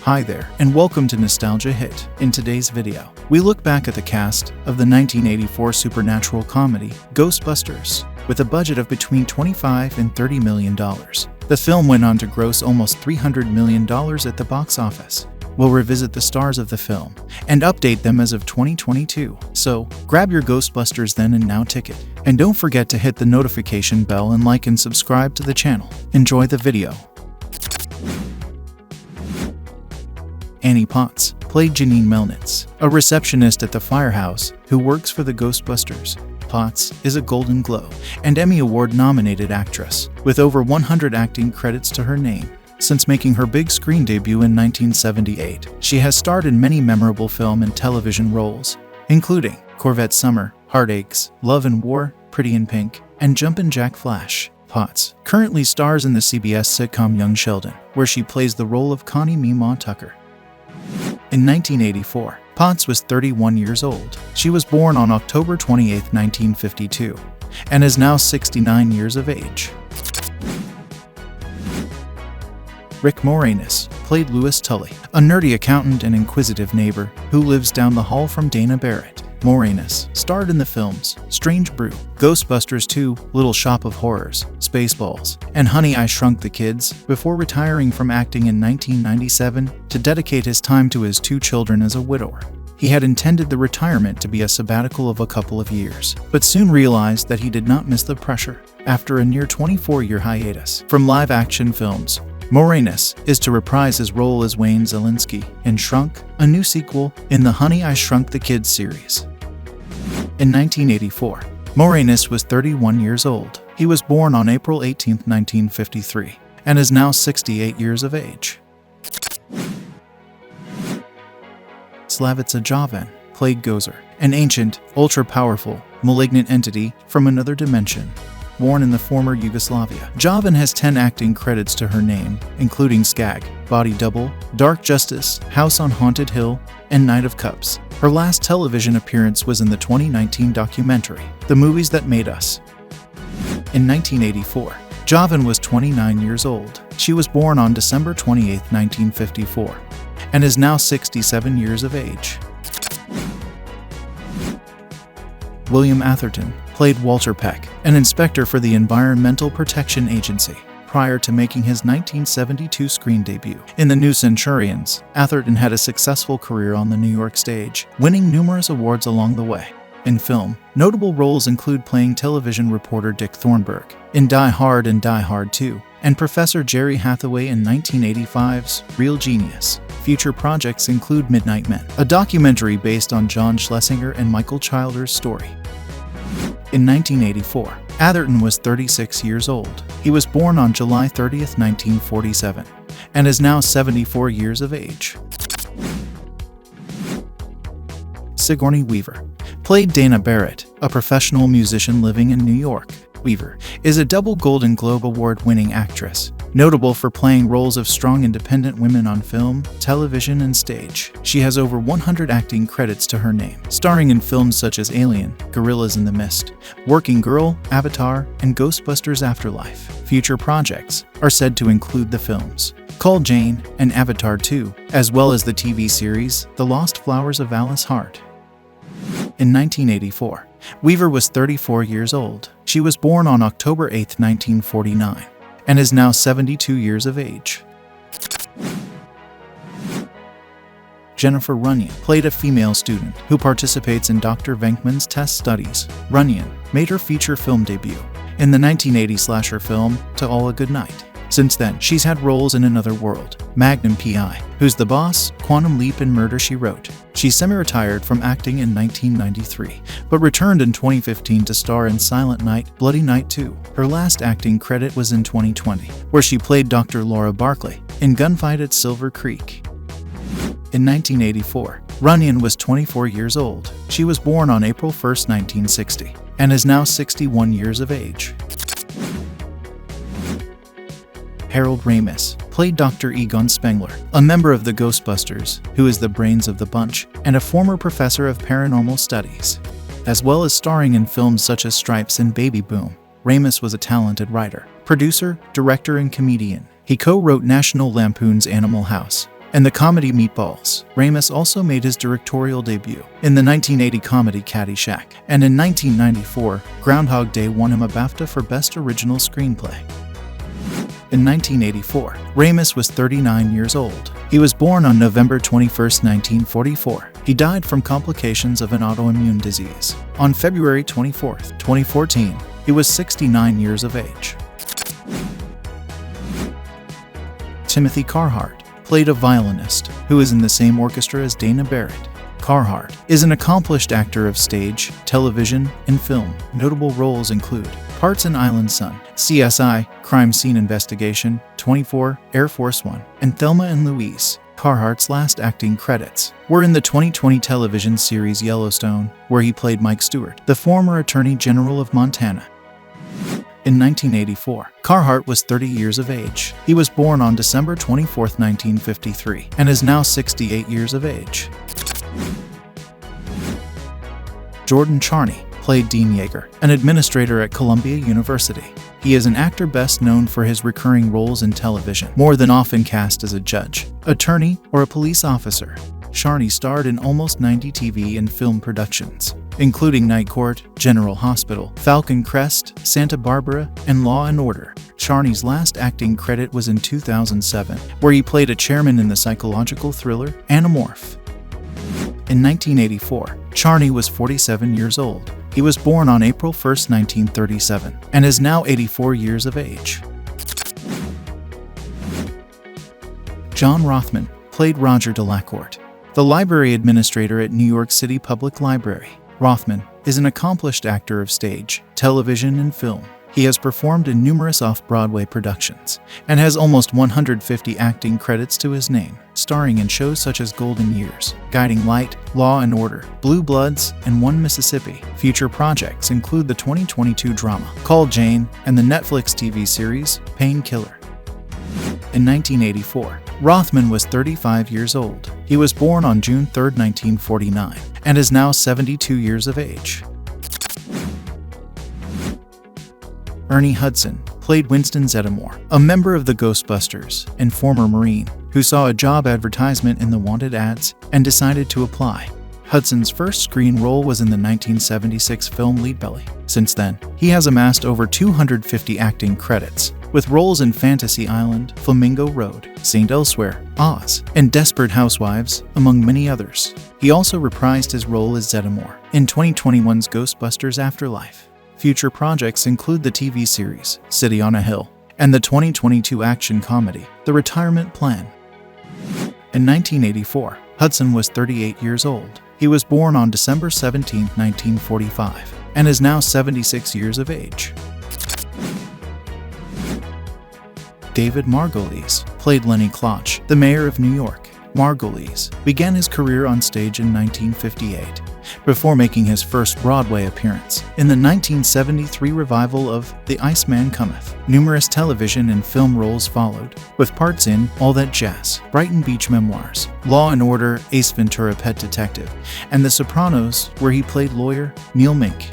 Hi there, and welcome to Nostalgia Hit. In today's video, we look back at the cast of the 1984 supernatural comedy, Ghostbusters. With a budget of between $25 and $30 million, the film went on to gross almost $300 million at the box office. We'll revisit the stars of the film and update them as of 2022. So, grab your Ghostbusters then and now ticket. And don't forget to hit the notification bell and like and subscribe to the channel. Enjoy the video. Annie Potts played Janine Melnitz, a receptionist at the firehouse who works for the Ghostbusters. Potts is a Golden Globe and Emmy Award-nominated actress with over 100 acting credits to her name. Since making her big screen debut in 1978, she has starred in many memorable film and television roles, including Corvette Summer, Heartaches, Love and War, Pretty in Pink, and Jumpin' Jack Flash. Potts currently stars in the CBS sitcom Young Sheldon, where she plays the role of Connie Meemaw Tucker. In 1984, Potts was 31 years old. She was born on October 28, 1952, and is now 69 years of age. Rick Moranis played Louis Tully, a nerdy accountant and inquisitive neighbor who lives down the hall from Dana Barrett. Moranis starred in the films Strange Brew, Ghostbusters 2, Little Shop of Horrors, Spaceballs, and Honey, I Shrunk the Kids before retiring from acting in 1997 to dedicate his time to his two children as a widower. He had intended the retirement to be a sabbatical of a couple of years, but soon realized that he did not miss the pressure. After a near 24-year hiatus from live-action films, Moranis is to reprise his role as Wayne Szalinski in Shrunk, a new sequel in the Honey, I Shrunk the Kids series. In 1984, Moranis was 31 years old. He was born on April 18, 1953, and is now 68 years of age. Slavitza Jovan played Gozer, an ancient, ultra-powerful, malignant entity from another dimension. Born in the former Yugoslavia, Jovan has 10 acting credits to her name, including Skag, Body Double, Dark Justice, House on Haunted Hill, and Knight of Cups. Her last television appearance was in the 2019 documentary, The Movies That Made Us. In 1984, Jovan was 29 years old. She was born on December 28, 1954, and is now 67 years of age. William Atherton played Walter Peck, an inspector for the Environmental Protection Agency. Prior to making his 1972 screen debut in The New Centurions, Atherton had a successful career on the New York stage, winning numerous awards along the way. In film, notable roles include playing television reporter Dick Thornburg in Die Hard and Die Hard 2, and Professor Jerry Hathaway in 1985's Real Genius. Future projects include Midnight Men, a documentary based on John Schlesinger and Michael Childer's story. In 1984, Atherton was 36 years old. He was born on July 30, 1947, and is now 74 years of age. Sigourney Weaver played Dana Barrett, a professional musician living in New York. Weaver is a double Golden Globe Award-winning actress, notable for playing roles of strong independent women on film, television, and stage. She has over 100 acting credits to her name, starring in films such as Alien, Gorillas in the Mist, Working Girl, Avatar, and Ghostbusters Afterlife. Future projects are said to include the films Call Jane and Avatar 2, as well as the TV series The Lost Flowers of Alice Hart. In 1984, Weaver was 34 years old. She was born on October 8, 1949, and is now 72 years of age. Jennifer Runyon played a female student who participates in Dr. Venkman's test studies. Runyon made her feature film debut in the 1980 slasher film To All a Good Night. Since then, she's had roles in Another World, Magnum P.I., Who's the Boss, Quantum Leap, and Murder, She Wrote. She semi-retired from acting in 1993, but returned in 2015 to star in Silent Night, Bloody Night 2. Her last acting credit was in 2020, where she played Dr. Laura Barkley in Gunfight at Silver Creek. In 1984, Runyon was 24 years old. She was born on April 1, 1960, and is now 61 years of age. Harold Ramis played Dr. Egon Spengler, a member of the Ghostbusters who is the brains of the bunch and a former professor of paranormal studies. As well as starring in films such as Stripes and Baby Boom, Ramis was a talented writer, producer, director, and comedian. He co-wrote National Lampoon's Animal House and the comedy Meatballs. RAMIS also made his directorial debut in the 1980 comedy Caddyshack, and in 1994, Groundhog Day won him a BAFTA for Best Original Screenplay. In 1984, RAMIS was 39 years old. He was born on November 21, 1944. He died from complications of an autoimmune disease on February 24, 2014. He was 69 years of age. Timothy CARHART played a violinist who is in the same orchestra as Dana Barrett. CARHART is an accomplished actor of stage, television, and film. Notable roles include parts in Island Son, CSI, Crime Scene Investigation, 24, Air Force One, and Thelma and Louise. CARHART's last acting credits were in the 2020 television series Yellowstone, where he played Mike Stewart, the former Attorney General of Montana. In 1984, CARHART was 30 years of age. He was born on December 24, 1953, and is now 68 years of age. Jordan Charney played Dean Yeager, an administrator at Columbia University. He is an actor best known for his recurring roles in television, more than often cast as a judge, attorney, or a police officer. Charney starred in almost 90 TV and film productions, including Night Court, General Hospital, Falcon Crest, Santa Barbara, and Law & Order. Charney's last acting credit was in 2007, where he played a chairman in the psychological thriller Anamorph. In 1984, Charney was 47 years old. He was born on April 1, 1937, and is now 84 years of age. John Rothman played Roger DELACORTE, the library administrator at New York City Public Library. Rothman is an accomplished actor of stage, television, and film. He has performed in numerous off-Broadway productions and has almost 150 acting credits to his name, starring in shows such as Golden Years, Guiding Light, Law & Order, Blue Bloods, and One Mississippi. Future projects include the 2022 drama Call Jane and the Netflix TV series Painkiller. In 1984, Rothman was 35 years old. He was born on June 3, 1949, and is now 72 years of age. Ernie Hudson played Winston ZEDDEMORE, a member of the Ghostbusters and former Marine, who saw a job advertisement in the wanted ads and decided to apply. Hudson's first screen role was in the 1976 film Leadbelly. Since then, he has amassed over 250 acting credits, with roles in Fantasy Island, Flamingo Road, St. Elsewhere, Oz, and Desperate Housewives, among many others. He also reprised his role as ZEDDEMORE in 2021's Ghostbusters Afterlife. Future projects include the TV series City on a Hill and the 2022 action comedy The Retirement Plan. In 1984, Hudson was 38 years old. He was born on December 17, 1945, and is now 76 years of age. David Margulies played Lenny CLOTCH, the mayor of New York. Margulies began his career on stage in 1958, before making his first Broadway appearance in the 1973 revival of The Iceman Cometh. Numerous television and film roles followed, with parts in All That Jazz, Brighton Beach Memoirs, Law & Order, Ace Ventura: Pet Detective, and The Sopranos, where he played lawyer Neil Mink.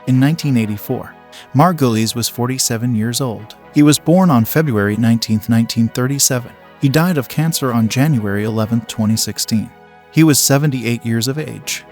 In 1984, Margulies was 47 years old. He was born on February 19, 1937. He died of cancer on January 11, 2016. He was 78 years of age.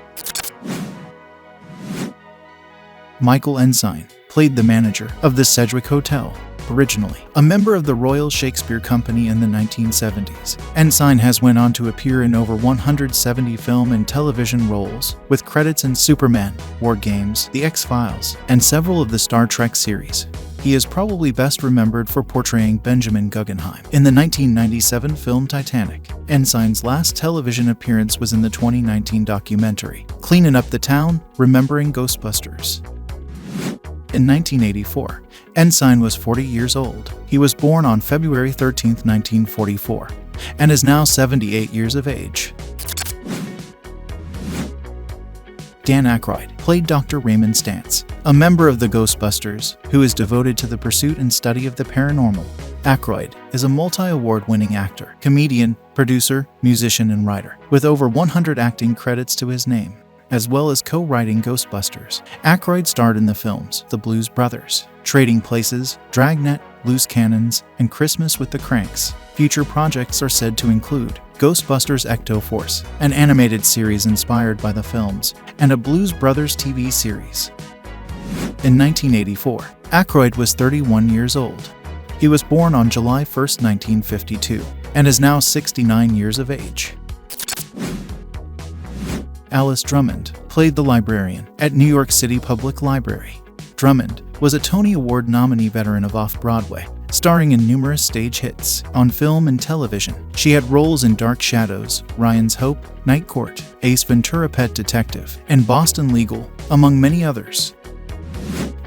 Michael Ensign played the manager of the Sedgwick Hotel. Originally a member of the Royal Shakespeare Company in the 1970s, Ensign has went on to appear in over 170 film and television roles, with credits in Superman, War Games, The X-Files, and several of the Star Trek series. He is probably best remembered for portraying Benjamin Guggenheim in the 1997 film Titanic. Ensign's last television appearance was in the 2019 documentary Cleanin' Up the Town, Remembering Ghostbusters. In 1984, Ensign was 40 years old. He was born on February 13, 1944, and is now 78 years of age. Dan Aykroyd played Dr. Raymond STANTZ, a member of the Ghostbusters who is devoted to the pursuit and study of the paranormal. Aykroyd is a multi-award-winning actor, comedian, producer, musician, and writer, with over 100 acting credits to his name, as well as co-writing Ghostbusters. Aykroyd starred in the films The Blues Brothers, Trading Places, Dragnet, Loose Cannons, and Christmas with the Cranks. Future projects are said to include Ghostbusters Ecto-Force, an animated series inspired by the films, and a Blues Brothers TV series. In 1984, Aykroyd was 31 years old. He was born on July 1, 1952, and is now 69 years of age. Alice Drummond played the librarian at New York City Public Library. Drummond was a Tony Award nominee veteran of Off-Broadway, starring in numerous stage hits on film and television. She had roles in Dark Shadows, Ryan's Hope, Night Court, Ace Ventura: Pet Detective, and Boston Legal, among many others.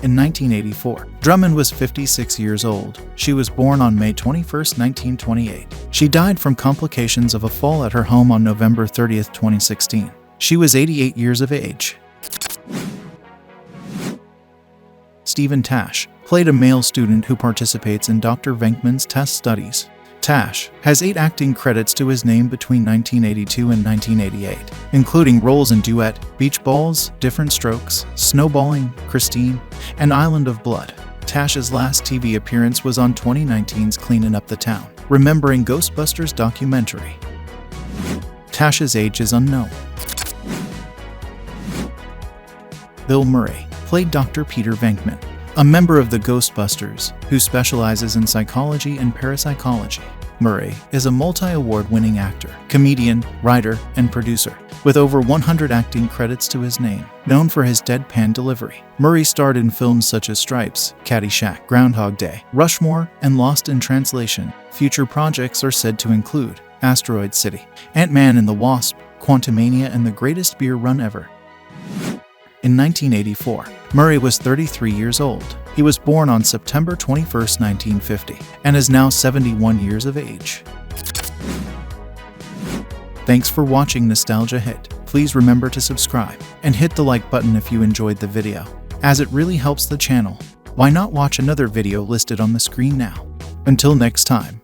In 1984, Drummond was 56 years old. She was born on May 21, 1928. She died from complications of a fall at her home on November 30, 2016. She was 88 years of age. Stephen Tash played a male student who participates in Dr. Venkman's test studies. Tash has 8 acting credits to his name between 1982 and 1988, including roles in Duet, Beach Balls, Different Strokes, Snowballing, Christine, and Island of Blood. Tash's last TV appearance was on 2019's Cleanin' Up the Town, Remembering Ghostbusters documentary. Tash's age is unknown. Bill Murray played Dr. Peter Venkman, a member of the Ghostbusters who specializes in psychology and parapsychology. Murray is a multi-award-winning actor, comedian, writer, and producer, with over 100 acting credits to his name. Known for his deadpan delivery, Murray starred in films such as Stripes, Caddyshack, Groundhog Day, Rushmore, and Lost in Translation. Future projects are said to include Asteroid City, Ant-Man and the Wasp, Quantumania, and The Greatest Beer Run Ever. In 1984, Murray was 33 years old. He was born on September 21, 1950, and is now 71 years of age. Thanks for watching Nostalgia Hit. Please remember to subscribe and hit the like button if you enjoyed the video, as it really helps the channel. Why not watch another video listed on the screen now? Until next time.